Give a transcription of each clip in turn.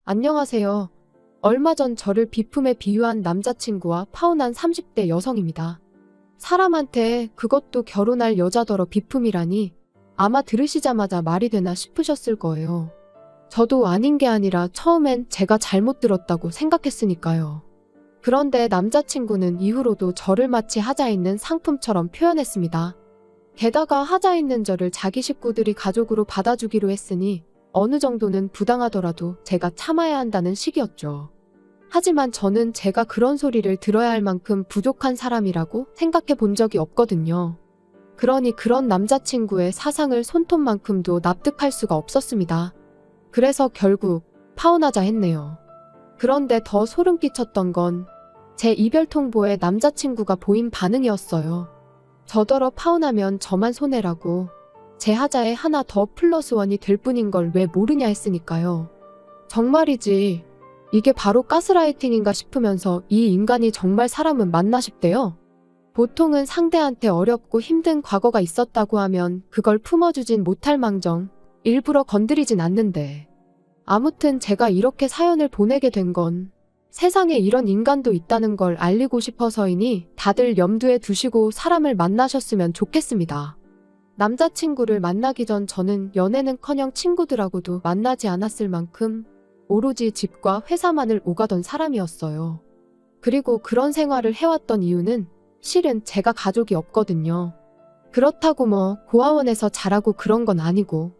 안녕하세요. 얼마 전 저를 비품에 비유한 남자친구와 파혼한 30대 여성입니다. 사람한테 그것도 결혼할 여자더러 비품이라니 아마 들으시자마자 말이 되나 싶으셨을 거예요. 저도 아닌 게 아니라 처음엔 제가 잘못 들었다고 생각했으니까요. 그런데 남자친구는 이후로도 저를 마치 하자 있는 상품처럼 표현했습니다. 게다가 하자 있는 저를 자기 식구들이 가족으로 받아주기로 했으니 어느 정도는 부당하더라도 제가 참아야 한다는 식이었죠. 하지만 저는 제가 그런 소리를 들어야 할 만큼 부족한 사람이라고 생각해 본 적이 없거든요. 그러니 그런 남자친구의 사상을 손톱만큼도 납득할 수가 없었습니다. 그래서 결국 파혼하자 했네요. 그런데 더 소름 끼쳤던 건 제 이별 통보에 남자친구가 보인 반응이었어요. 저더러 파혼하면 저만 손해라고 제 하자에 하나 더 플러스 원이 될 뿐인 걸 왜 모르냐 했으니까요. 정말이지 이게 바로 가스라이팅인가 싶으면서 이 인간이 정말 사람은 맞나 싶대요. 보통은 상대한테 어렵고 힘든 과거가 있었다고 하면 그걸 품어주진 못할 망정 일부러 건드리진 않는데, 아무튼 제가 이렇게 사연을 보내게 된 건 세상에 이런 인간도 있다는 걸 알리고 싶어서이니 다들 염두에 두시고 사람을 만나셨으면 좋겠습니다. 남자친구를 만나기 전 저는 연애는커녕 친구들하고도 만나지 않았을 만큼 오로지 집과 회사만을 오가던 사람이었어요. 그리고 그런 생활을 해왔던 이유는 실은 제가 가족이 없거든요. 그렇다고 뭐 고아원에서 자라고 그런 건 아니고,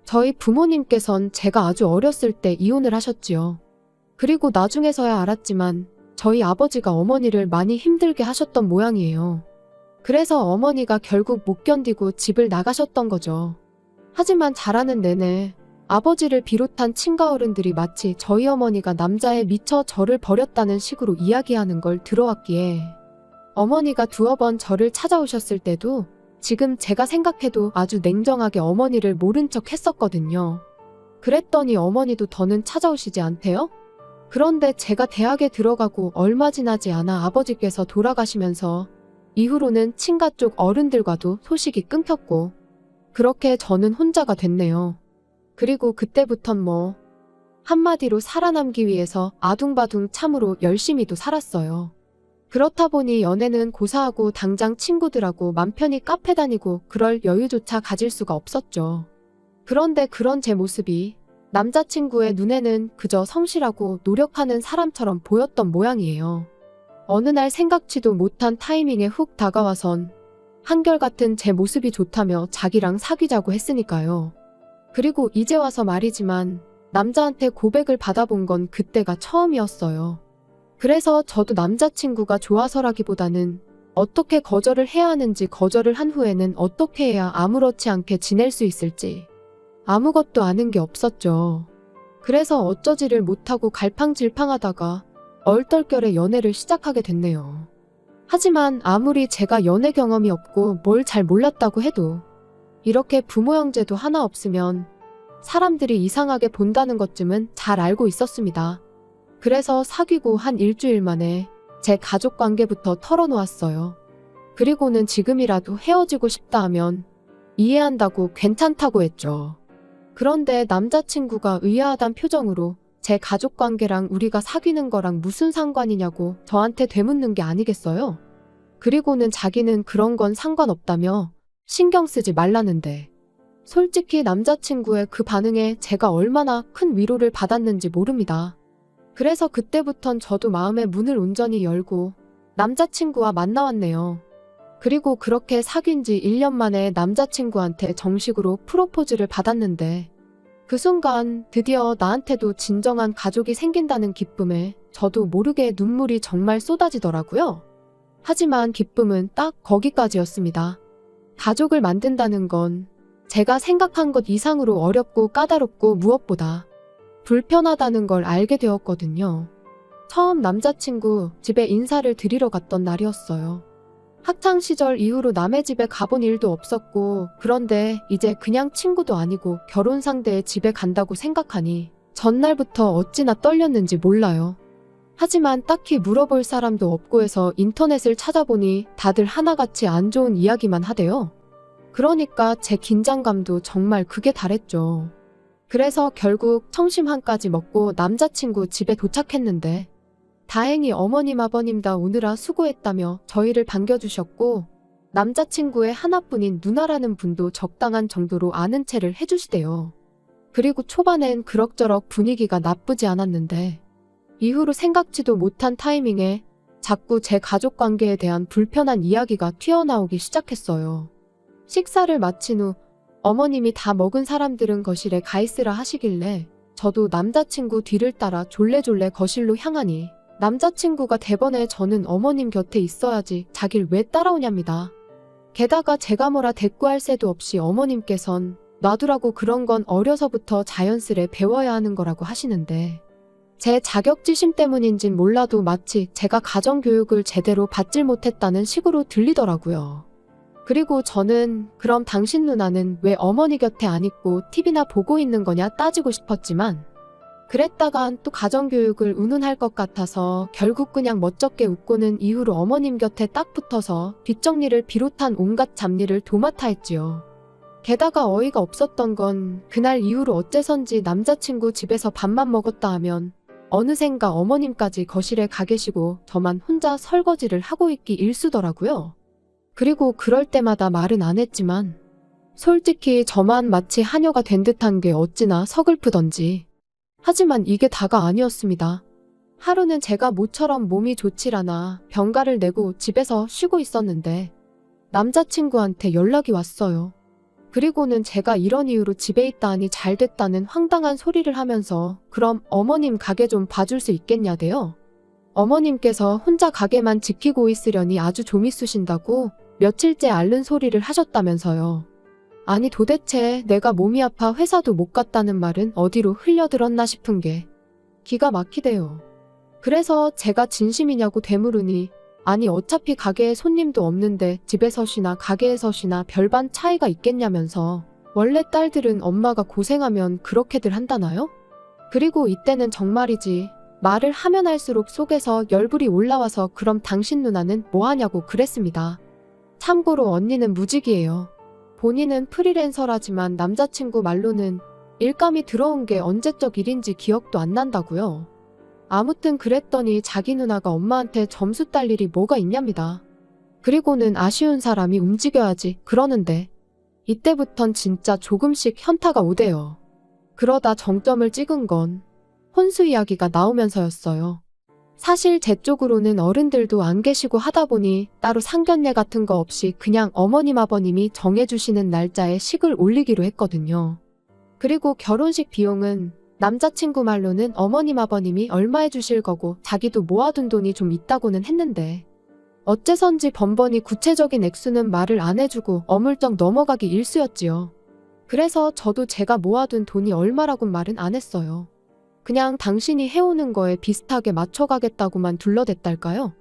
저희 부모님께선 제가 아주 어렸을 때 이혼을 하셨지요. 그리고 나중에서야 알았지만 저희 아버지가 어머니를 많이 힘들게 하셨던 모양이에요. 그래서 어머니가 결국 못 견디고 집을 나가셨던 거죠. 하지만 자라는 내내 아버지를 비롯한 친가 어른들이 마치 저희 어머니가 남자에 미쳐 저를 버렸다는 식으로 이야기하는 걸 들어왔기에 어머니가 두어 번 저를 찾아오셨을 때도 지금 제가 생각해도 아주 냉정하게 어머니를 모른 척 했었거든요. 그랬더니 어머니도 더는 찾아오시지 않대요? 그런데 제가 대학에 들어가고 얼마 지나지 않아 아버지께서 돌아가시면서 이후로는 친가 쪽 어른들과도 소식이 끊겼고, 그렇게 저는 혼자가 됐네요. 그리고 그때부턴 뭐 한마디로 살아남기 위해서 아둥바둥 참으로 열심히도 살았어요. 그렇다 보니 연애는 고사하고 당장 친구들하고 맘 편히 카페 다니고 그럴 여유조차 가질 수가 없었죠. 그런데 그런 제 모습이 남자친구의 눈에는 그저 성실하고 노력하는 사람처럼 보였던 모양이에요. 어느 날 생각지도 못한 타이밍에 훅 다가와선 한결같은 제 모습이 좋다며 자기랑 사귀자고 했으니까요. 그리고 이제 와서 말이지만 남자한테 고백을 받아본 건 그때가 처음이었어요. 그래서 저도 남자친구가 좋아서라기보다는 어떻게 거절을 해야 하는지, 거절을 한 후에는 어떻게 해야 아무렇지 않게 지낼 수 있을지 아무것도 아는 게 없었죠. 그래서 어쩌지를 못하고 갈팡질팡하다가 얼떨결에 연애를 시작하게 됐네요. 하지만 아무리 제가 연애 경험이 없고 뭘 잘 몰랐다고 해도 이렇게 부모 형제도 하나 없으면 사람들이 이상하게 본다는 것쯤은 잘 알고 있었습니다. 그래서 사귀고 한 일주일 만에 제 가족 관계부터 털어놓았어요. 그리고는 지금이라도 헤어지고 싶다 하면 이해한다고 괜찮다고 했죠. 그런데 남자친구가 의아하단 표정으로 제 가족 관계랑 우리가 사귀는 거랑 무슨 상관이냐고 저한테 되묻는 게 아니겠어요? 그리고는 자기는 그런 건 상관없다며 신경 쓰지 말라는데, 솔직히 남자친구의 그 반응에 제가 얼마나 큰 위로를 받았는지 모릅니다. 그래서 그때부턴 저도 마음의 문을 온전히 열고 남자친구와 만나왔네요. 그리고 그렇게 사귄 지 1년 만에 남자친구한테 정식으로 프로포즈를 받았는데, 그 순간 드디어 나한테도 진정한 가족이 생긴다는 기쁨에 저도 모르게 눈물이 정말 쏟아지더라고요. 하지만 기쁨은 딱 거기까지였습니다. 가족을 만든다는 건 제가 생각한 것 이상으로 어렵고 까다롭고 무엇보다 불편하다는 걸 알게 되었거든요. 처음 남자친구 집에 인사를 드리러 갔던 날이었어요. 학창시절 이후로 남의 집에 가본 일도 없었고, 그런데 이제 그냥 친구도 아니고 결혼 상대의 집에 간다고 생각하니 전날부터 어찌나 떨렸는지 몰라요. 하지만 딱히 물어볼 사람도 없고 해서 인터넷을 찾아보니 다들 하나같이 안 좋은 이야기만 하대요. 그러니까 제 긴장감도 정말 극에 달했죠. 그래서 결국 청심환까지 먹고 남자친구 집에 도착했는데 다행히 어머님 아버님 다 오느라 수고했다며 저희를 반겨주셨고 남자친구의 하나뿐인 누나라는 분도 적당한 정도로 아는 체를 해주시대요. 그리고 초반엔 그럭저럭 분위기가 나쁘지 않았는데 이후로 생각지도 못한 타이밍에 자꾸 제 가족관계에 대한 불편한 이야기가 튀어나오기 시작했어요. 식사를 마친 후 어머님이 다 먹은 사람들은 거실에 가 있으라 하시길래 저도 남자친구 뒤를 따라 졸래졸래 거실로 향하니 남자친구가 대번에 저는 어머님 곁에 있어야지 자길 왜 따라오냐입니다. 게다가 제가 뭐라 대꾸할 새도 없이 어머님께선 놔두라고 그런 건 어려서부터 자연스레 배워야 하는 거라고 하시는데 제 자격지심 때문인진 몰라도 마치 제가 가정교육을 제대로 받질 못했다는 식으로 들리더라고요. 그리고 저는 그럼 당신 누나는 왜 어머니 곁에 안 있고 TV나 보고 있는 거냐 따지고 싶었지만 그랬다간 또 가정교육을 운운할 것 같아서 결국 그냥 멋쩍게 웃고는 이후로 어머님 곁에 딱 붙어서 뒷정리를 비롯한 온갖 잡일을 도맡아 했지요. 게다가 어이가 없었던 건 그날 이후로 어째선지 남자친구 집에서 밥만 먹었다 하면 어느샌가 어머님까지 거실에 가 계시고 저만 혼자 설거지를 하고 있기 일쑤더라고요. 그리고 그럴 때마다 말은 안 했지만 솔직히 저만 마치 하녀가 된 듯한 게 어찌나 서글프던지. 하지만 이게 다가 아니었습니다. 하루는 제가 모처럼 몸이 좋질 않아 병가를 내고 집에서 쉬고 있었는데 남자친구한테 연락이 왔어요. 그리고는 제가 이런 이유로 집에 있다 하니 잘 됐다는 황당한 소리를 하면서 그럼 어머님 가게 좀 봐줄 수 있겠냐대요. 어머님께서 혼자 가게만 지키고 있으려니 아주 좀 있으신다고 며칠째 앓는 소리를 하셨다면서요. 아니 도대체 내가 몸이 아파 회사도 못 갔다는 말은 어디로 흘려들었나 싶은 게 기가 막히대요. 그래서 제가 진심이냐고 되물으니 아니 어차피 가게에 손님도 없는데 집에서 쉬나 가게에서 쉬나 별반 차이가 있겠냐면서 원래 딸들은 엄마가 고생하면 그렇게들 한다나요? 그리고 이때는 정말이지 말을 하면 할수록 속에서 열불이 올라와서 그럼 당신 누나는 뭐하냐고 그랬습니다. 참고로 언니는 무직이에요. 본인은 프리랜서라지만 남자친구 말로는 일감이 들어온 게 언제적 일인지 기억도 안 난다고요. 아무튼 그랬더니 자기 누나가 엄마한테 점수 딸 일이 뭐가 있냐입니다. 그리고는 아쉬운 사람이 움직여야지 그러는데 이때부턴 진짜 조금씩 현타가 오대요. 그러다 정점을 찍은 건 혼수 이야기가 나오면서였어요. 사실 제 쪽으로는 어른들도 안 계시고 하다 보니 따로 상견례 같은 거 없이 그냥 어머님 아버님이 정해주시는 날짜에 식을 올리기로 했거든요. 그리고 결혼식 비용은 남자친구 말로는 어머님 아버님이 얼마 해주실 거고 자기도 모아둔 돈이 좀 있다고는 했는데 어째선지 번번이 구체적인 액수는 말을 안 해주고 어물쩍 넘어가기 일쑤였지요. 그래서 저도 제가 모아둔 돈이 얼마라곤 말은 안 했어요. 그냥 당신이 해오는 거에 비슷하게 맞춰가겠다고만 둘러댔달까요?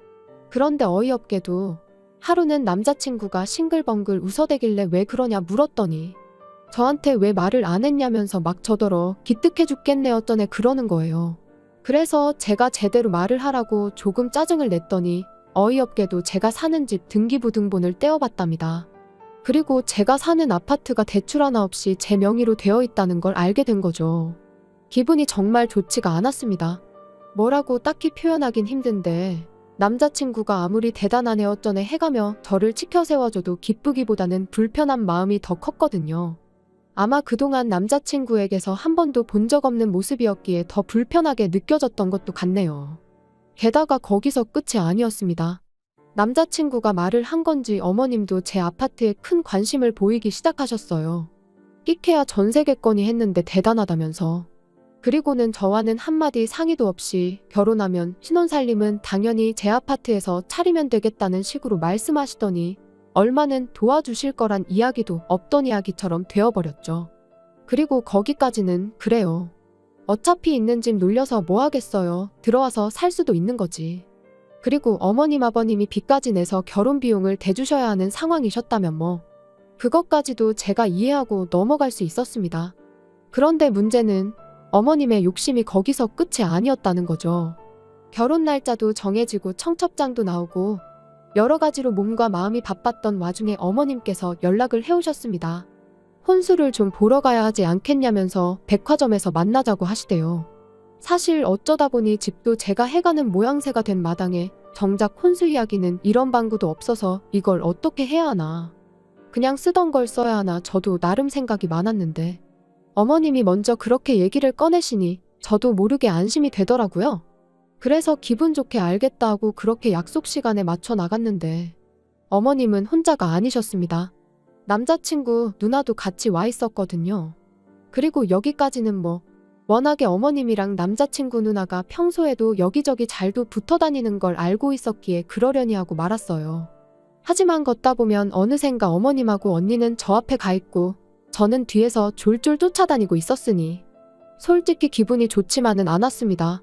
그런데 어이없게도 하루는 남자친구가 싱글벙글 웃어대길래 왜 그러냐 물었더니 저한테 왜 말을 안 했냐면서 막 저더러 기특해 죽겠네 어쩌네 그러는 거예요. 그래서 제가 제대로 말을 하라고 조금 짜증을 냈더니 어이없게도 제가 사는 집 등기부등본을 떼어봤답니다. 그리고 제가 사는 아파트가 대출 하나 없이 제 명의로 되어 있다는 걸 알게 된 거죠. 기분이 정말 좋지가 않았습니다. 뭐라고 딱히 표현하긴 힘든데 남자친구가 아무리 대단한 애 어쩌네 해가며 저를 치켜 세워줘도 기쁘기보다는 불편한 마음이 더 컸거든요. 아마 그동안 남자친구에게서 한 번도 본 적 없는 모습이었기에 더 불편하게 느껴졌던 것도 같네요. 게다가 거기서 끝이 아니었습니다. 남자친구가 말을 한 건지 어머님도 제 아파트에 큰 관심을 보이기 시작하셨어요. 끼케야 전세계권이 했는데 대단하다면서. 그리고는 저와는 한마디 상의도 없이 결혼하면 신혼살림은 당연히 제 아파트에서 차리면 되겠다는 식으로 말씀하시더니 얼마는 도와주실 거란 이야기도 없던 이야기처럼 되어버렸죠. 그리고 거기까지는 그래요. 어차피 있는 집 놀려서 뭐 하겠어요. 들어와서 살 수도 있는 거지. 그리고 어머님 아버님이 빚까지 내서 결혼 비용을 대주셔야 하는 상황이셨다면 뭐 그것까지도 제가 이해하고 넘어갈 수 있었습니다. 그런데 문제는 어머님의 욕심이 거기서 끝이 아니었다는 거죠. 결혼 날짜도 정해지고 청첩장도 나오고 여러 가지로 몸과 마음이 바빴던 와중에 어머님께서 연락을 해오셨습니다. 혼수를 좀 보러 가야 하지 않겠냐면서 백화점에서 만나자고 하시대요. 사실 어쩌다 보니 집도 제가 해가는 모양새가 된 마당에 정작 혼수 이야기는 이런 방구도 없어서 이걸 어떻게 해야 하나. 그냥 쓰던 걸 써야 하나 저도 나름 생각이 많았는데 어머님이 먼저 그렇게 얘기를 꺼내시니 저도 모르게 안심이 되더라고요. 그래서 기분 좋게 알겠다 하고 그렇게 약속 시간에 맞춰 나갔는데 어머님은 혼자가 아니셨습니다. 남자친구 누나도 같이 와 있었거든요. 그리고 여기까지는 워낙에 어머님이랑 남자친구 누나가 평소에도 여기저기 잘도 붙어 다니는 걸 알고 있었기에 그러려니 하고 말았어요. 하지만 걷다 보면 어느샌가 어머님하고 언니는 저 앞에 가 있고 저는 뒤에서 졸졸 쫓아다니고 있었으니 솔직히 기분이 좋지만은 않았습니다.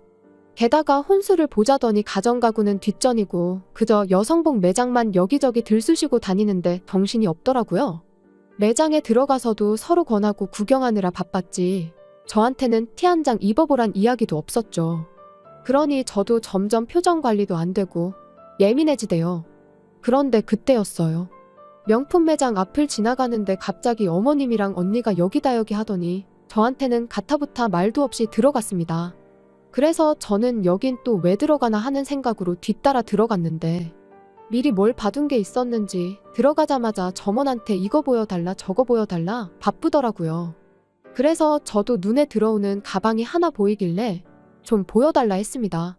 게다가 혼수를 보자더니 가정가구는 뒷전이고 그저 여성복 매장만 여기저기 들쑤시고 다니는데 정신이 없더라고요. 매장에 들어가서도 서로 권하고 구경하느라 바빴지 저한테는 티 한 장 입어보란 이야기도 없었죠. 그러니 저도 점점 표정 관리도 안 되고 예민해지대요. 그런데 그때였어요. 명품 매장 앞을 지나가는데 갑자기 어머님이랑 언니가 여기다 여기 하더니 저한테는 가타부타 말도 없이 들어갔습니다. 그래서 저는 여긴 또 왜 들어가나 하는 생각으로 뒤따라 들어갔는데 미리 뭘 봐둔 게 있었는지 들어가자마자 점원한테 이거 보여달라 저거 보여달라 바쁘더라고요. 그래서 저도 눈에 들어오는 가방이 하나 보이길래 좀 보여달라 했습니다.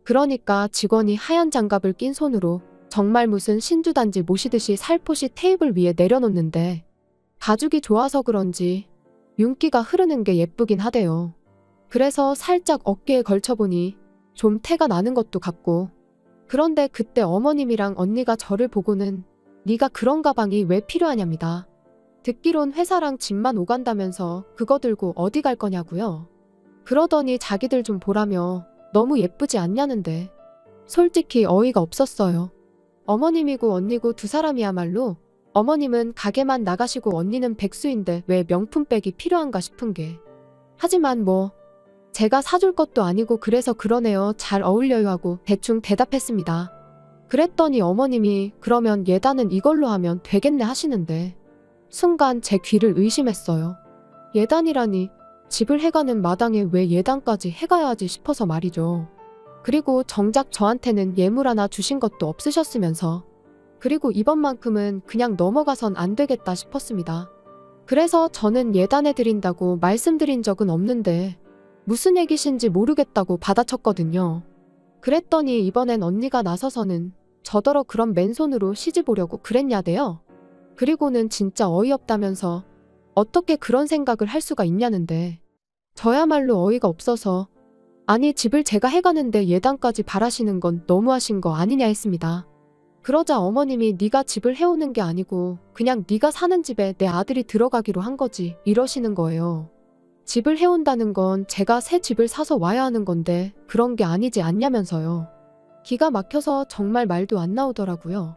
그러니까 직원이 하얀 장갑을 낀 손으로 정말 무슨 신주단지 모시듯이 살포시 테이블 위에 내려놓는데 가죽이 좋아서 그런지 윤기가 흐르는 게 예쁘긴 하대요. 그래서 살짝 어깨에 걸쳐보니 좀 태가 나는 것도 같고 그런데 그때 어머님이랑 언니가 저를 보고는 네가 그런 가방이 왜 필요하냐입니다. 듣기론 회사랑 집만 오간다면서 그거 들고 어디 갈 거냐고요. 그러더니 자기들 좀 보라며 너무 예쁘지 않냐는데 솔직히 어이가 없었어요. 어머님이고 언니고 두 사람이야말로 어머님은 가게만 나가시고 언니는 백수인데 왜 명품백이 필요한가 싶은 게 하지만 제가 사줄 것도 아니고 그래서 그러네요. 잘 어울려요 하고 대충 대답했습니다. 그랬더니 어머님이 그러면 예단은 이걸로 하면 되겠네 하시는데 순간 제 귀를 의심했어요. 예단이라니 집을 해가는 마당에 왜 예단까지 해가야 하지 싶어서 말이죠. 그리고 정작 저한테는 예물 하나 주신 것도 없으셨으면서 그리고 이번만큼은 그냥 넘어가선 안 되겠다 싶었습니다. 그래서 저는 예단해드린다고 말씀드린 적은 없는데 무슨 얘기신지 모르겠다고 받아쳤거든요. 그랬더니 이번엔 언니가 나서서는 저더러 그런 맨손으로 시집 오려고 그랬냐대요. 그리고는 진짜 어이없다면서 어떻게 그런 생각을 할 수가 있냐는데 저야말로 어이가 없어서 아니 집을 제가 해가는데 예단까지 바라시는 건 너무하신 거 아니냐 했습니다. 그러자 어머님이 네가 집을 해오는 게 아니고 그냥 네가 사는 집에 내 아들이 들어가기로 한 거지 이러시는 거예요. 집을 해온다는 건 제가 새 집을 사서 와야 하는 건데 그런 게 아니지 않냐면서요. 기가 막혀서 정말 말도 안 나오더라고요.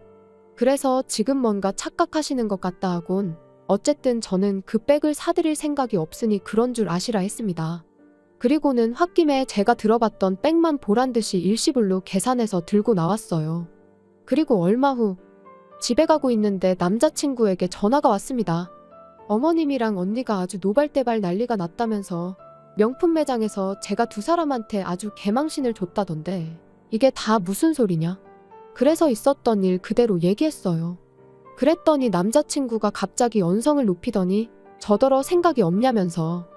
그래서 지금 뭔가 착각하시는 것 같다 하곤 어쨌든 저는 그 백을 사드릴 생각이 없으니 그런 줄 아시라 했습니다. 그리고는 홧김에 제가 들어봤던 백만 보란 듯이 일시불로 계산해서 들고 나왔어요. 그리고 얼마 후 집에 가고 있는데 남자친구에게 전화가 왔습니다. 어머님이랑 언니가 아주 노발대발 난리가 났다면서 명품 매장에서 제가 두 사람한테 아주 개망신을 줬다던데 이게 다 무슨 소리냐? 그래서 있었던 일 그대로 얘기했어요. 그랬더니 남자친구가 갑자기 언성을 높이더니 저더러 생각이 없냐면서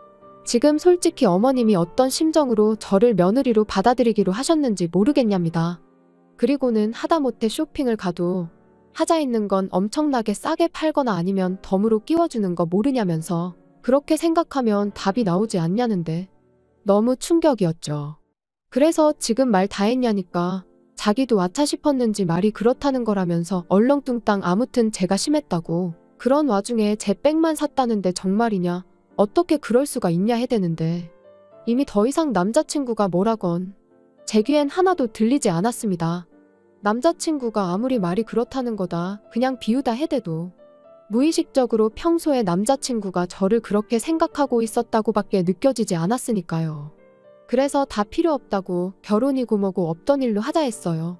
지금 솔직히 어머님이 어떤 심정으로 저를 며느리로 받아들이기로 하셨는지 모르겠냐입니다. 그리고는 하다못해 쇼핑을 가도 하자 있는 건 엄청나게 싸게 팔거나 아니면 덤으로 끼워주는 거 모르냐면서 그렇게 생각하면 답이 나오지 않냐는데 너무 충격이었죠. 그래서 지금 말 다 했냐니까 자기도 아차 싶었는지 말이 그렇다는 거라면서 얼렁뚱땅 아무튼 제가 심했다고 그런 와중에 제 백만 샀다는데 정말이냐 어떻게 그럴 수가 있냐 해대는데 이미 더 이상 남자친구가 뭐라건 제 귀엔 하나도 들리지 않았습니다. 남자친구가 아무리 말이 그렇다는 거다 그냥 비유다 해대도 무의식적으로 평소에 남자친구가 저를 그렇게 생각하고 있었다고밖에 느껴지지 않았으니까요. 그래서 다 필요 없다고 결혼이고 뭐고 없던 일로 하자 했어요.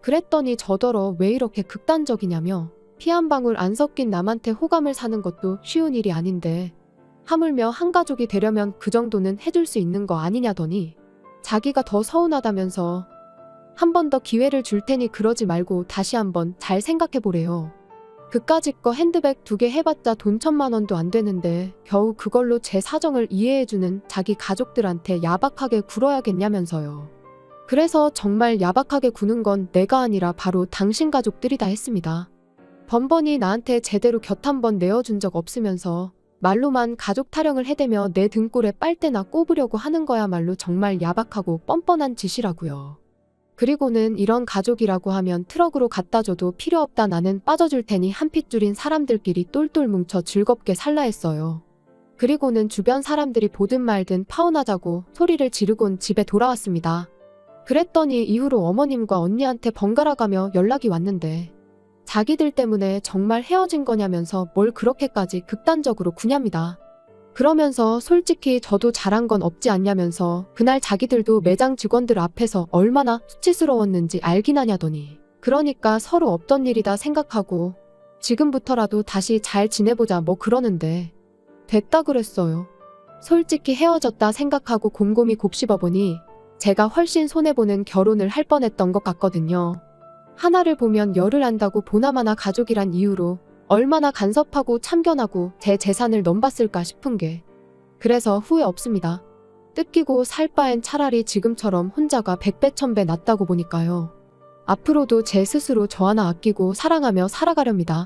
그랬더니 저더러 왜 이렇게 극단적이냐며 피 한 방울 안 섞인 남한테 호감을 사는 것도 쉬운 일이 아닌데 하물며 한 가족이 되려면 그 정도는 해줄 수 있는 거 아니냐더니 자기가 더 서운하다면서 한 번 더 기회를 줄 테니 그러지 말고 다시 한번 잘 생각해 보래요. 그까짓 거 핸드백 2개 해봤자 돈 1,000만 원도 안 되는데 겨우 그걸로 제 사정을 이해해주는 자기 가족들한테 야박하게 굴어야겠냐면서요. 그래서 정말 야박하게 구는 건 내가 아니라 바로 당신 가족들이다 했습니다. 번번이 나한테 제대로 곁 한 번 내어준 적 없으면서 말로만 가족 타령을 해대며 내 등골에 빨대나 꼽으려고 하는 거야말로 정말 야박하고 뻔뻔한 짓이라고요. 그리고는 이런 가족이라고 하면 트럭으로 갖다 줘도 필요 없다 나는 빠져줄 테니 한 핏줄인 사람들끼리 똘똘 뭉쳐 즐겁게 살라 했어요. 그리고는 주변 사람들이 보든 말든 파혼하자고 소리를 지르곤 집에 돌아왔습니다. 그랬더니 이후로 어머님과 언니한테 번갈아 가며 연락이 왔는데 자기들 때문에 정말 헤어진 거냐면서 뭘 그렇게까지 극단적으로 구냐입니다. 그러면서 솔직히 저도 잘한 건 없지 않냐면서 그날 자기들도 매장 직원들 앞에서 얼마나 수치스러웠는지 알긴 하냐더니 그러니까 서로 없던 일이다 생각하고 지금부터라도 다시 잘 지내보자 뭐 그러는데 됐다 그랬어요. 솔직히 헤어졌다 생각하고 곰곰이 곱씹어보니 제가 훨씬 손해보는 결혼을 할 뻔했던 것 같거든요. 하나를 보면 열을 안다고 보나마나 가족이란 이유로 얼마나 간섭하고 참견하고 제 재산을 넘봤을까 싶은 게 그래서 후회 없습니다. 뜯기고 살 바엔 차라리 지금처럼 혼자가 100배 1000배 낫다고 보니까요. 앞으로도 제 스스로 저 하나 아끼고 사랑하며 살아가렵니다.